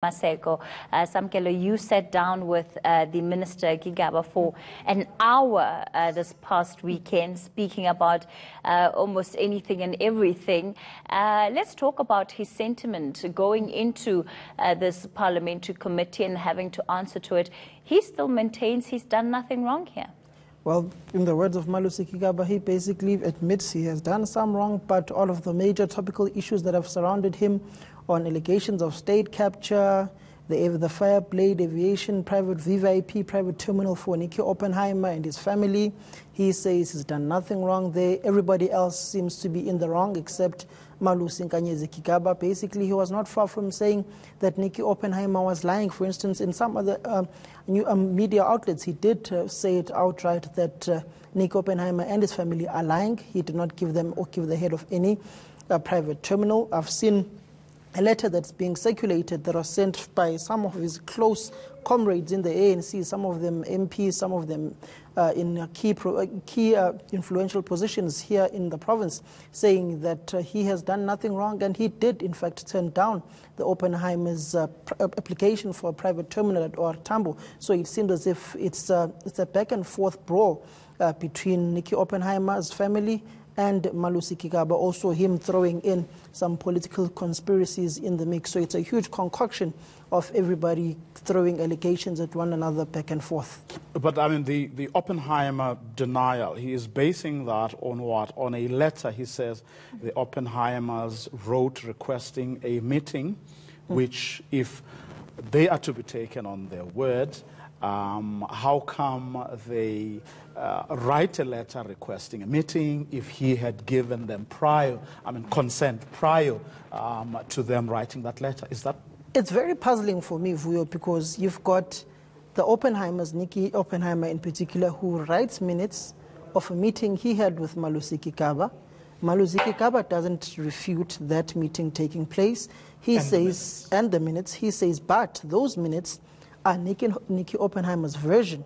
Maseko. Samkele, you sat down with the Minister Gigaba for an hour this past weekend, speaking about almost anything and everything. Let's talk about his sentiment going into this parliamentary committee and having to answer to it. He still maintains he's done nothing wrong here. Well, in the words of Malusi Gigaba, he basically admits he has done some wrong, but all of the major topical issues that have surrounded him on allegations of state capture, the Fireblade Aviation private VVIP private terminal for Nicky Oppenheimer and his family, he says he's done nothing wrong there. Everybody else seems to be in the wrong except Malusi Gigaba. Basically, he was not far from saying that Nicky Oppenheimer was lying. For instance, in some other media outlets, he did say it outright that Nicky Oppenheimer and his family are lying. He did not give them or give the head of any private terminal. I've seen a letter that's being circulated that was sent by some of his close comrades in the ANC, some of them MPs, some of them in key influential positions here in the province, saying that he has done nothing wrong, and he did, in fact, turn down the Oppenheimer's application for a private terminal at OR Tambo. So it seems as if it's a back-and-forth brawl between Nicky Oppenheimer's family and Malusi Gigaba, also him throwing in some political conspiracies in the mix. So it's a huge concoction of everybody throwing allegations at one another back and forth. But I mean, the Oppenheimer denial, he is basing that on what? On a letter, he says, the Oppenheimers wrote requesting a meeting, which, if they are to be taken on their word, how come they write a letter requesting a meeting if he had given them consent prior to them writing that letter? Is that? It's very puzzling for me, Vuyo, because you've got the Oppenheimers, Nicky Oppenheimer in particular, who writes minutes of a meeting he had with Malusi Gigaba. Malusi Gigaba doesn't refute that meeting taking place. He says, and the minutes, he says, but those minutes are Nicky Oppenheimer's version.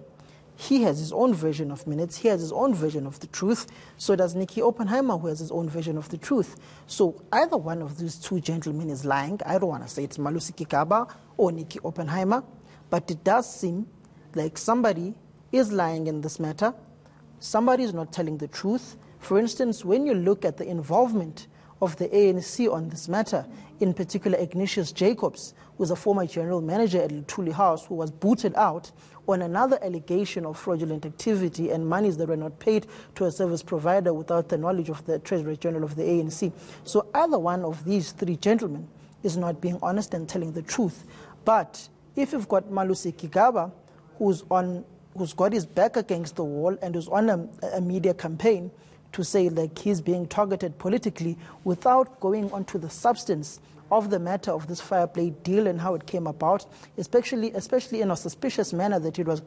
He has his own version of minutes. He has his own version of the truth. So does Nicky Oppenheimer, who has his own version of the truth. So either one of these two gentlemen is lying. I don't want to say it's Malusi Gigaba or Nicky Oppenheimer, but it does seem like somebody is lying in this matter. Somebody is not telling the truth. For instance, when you look at the involvement of the ANC on this matter, in particular Ignatius Jacobs, who was a former general manager at Luthuli House, who was booted out on another allegation of fraudulent activity and monies that were not paid to a service provider without the knowledge of the Treasurer General of the ANC. So either one of these three gentlemen is not being honest and telling the truth. But if you've got Malusi Gigaba, who's got his back against the wall and who's on a media campaign to say like he's being targeted politically without going onto the substance of the matter of this Fireblade deal and how it came about, especially in a suspicious manner that it was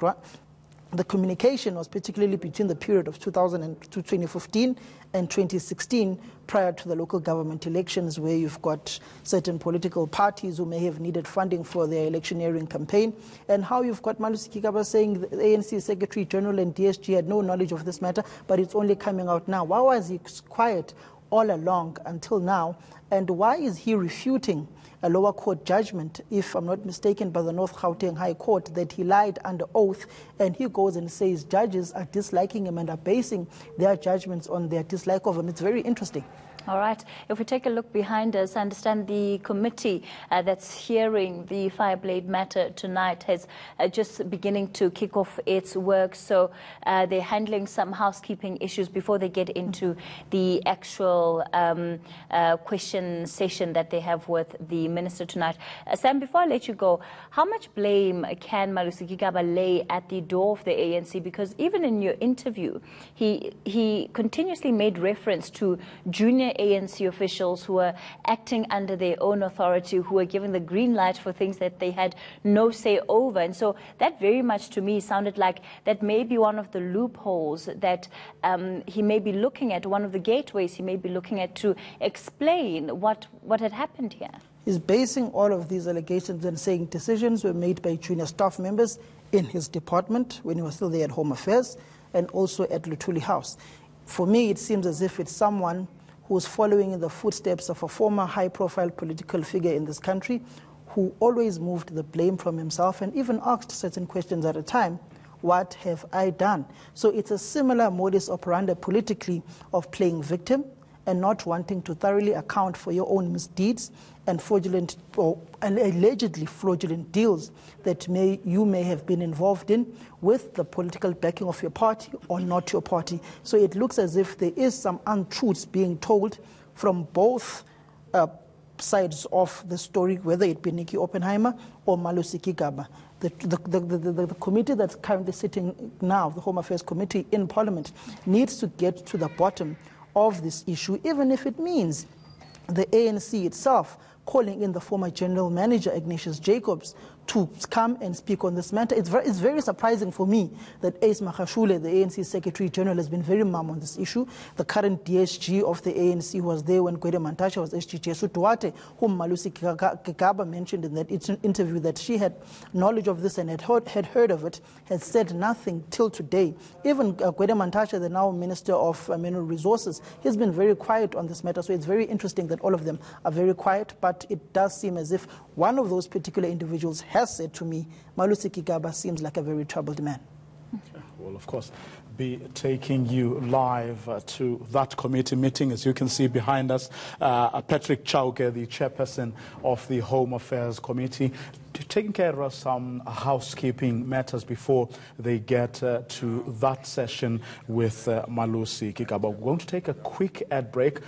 the communication was particularly between the period of 2015 and 2016, prior to the local government elections, where you've got certain political parties who may have needed funding for their electioneering campaign, and how you've got Malusi Gigaba saying the ANC Secretary General and DSG had no knowledge of this matter, but it's only coming out now. Why was he quiet all along until now? And why is he refuting a lower court judgment, if I'm not mistaken, by the North Gauteng High Court, that he lied under oath, and he goes and says judges are disliking him and are basing their judgments on their dislike of him? It's very interesting. All right. If we take a look behind us, I understand the committee that's hearing the Fireblade matter tonight has just beginning to kick off its work. So they're handling some housekeeping issues before they get into the actual question session that they have with the minister tonight. Sam, before I let you go, how much blame can Malusi Gigaba lay at the door of the ANC? Because even in your interview, he continuously made reference to junior ANC officials who were acting under their own authority, who were giving the green light for things that they had no say over. And so that very much to me sounded like that may be one of the loopholes that he may be looking at, one of the gateways he may be looking at to explain what had happened here. He's basing all of these allegations and saying decisions were made by junior staff members in his department when he was still there at Home Affairs and also at Luthuli House. For me, it seems as if it's someone who is following in the footsteps of a former high-profile political figure in this country, who always moved the blame from himself and even asked certain questions at a time. What have I done? So it's a similar modus operandi politically of playing victim and not wanting to thoroughly account for your own misdeeds and fraudulent or allegedly fraudulent deals that you may have been involved in with the political backing of your party or not your party. So it looks as if there is some untruths being told from both sides of the story, whether it be Nikki Oppenheimer or Malusi Gigaba. The committee that's currently sitting now, the Home Affairs Committee in Parliament, needs to get to the bottom of this issue, even if it means the ANC itself calling in the former general manager, Ignatius Jacobs, to come and speak on this matter. It's very surprising for me that Ace Magashule, the ANC Secretary General, has been very mum on this issue. The current DSG of the ANC was there when Gwede Mantashe was SG. Jesu Duarte, whom Malusi Gigaba mentioned in that interview that she had knowledge of this and had heard of it, has said nothing till today. Even Gwede Mantashe, the now Minister of Mineral Resources, has been very quiet on this matter. So it's very interesting that all of them are very quiet, but it does seem as if one of those particular individuals has said to me, Malusi Gigaba seems like a very troubled man. Okay. Well, of course, be taking you live to that committee meeting, as you can see behind us. Patrick Chauke, the chairperson of the Home Affairs Committee, taking care of some housekeeping matters before they get to that session with Malusi Gigaba. We're going to take a quick ad break.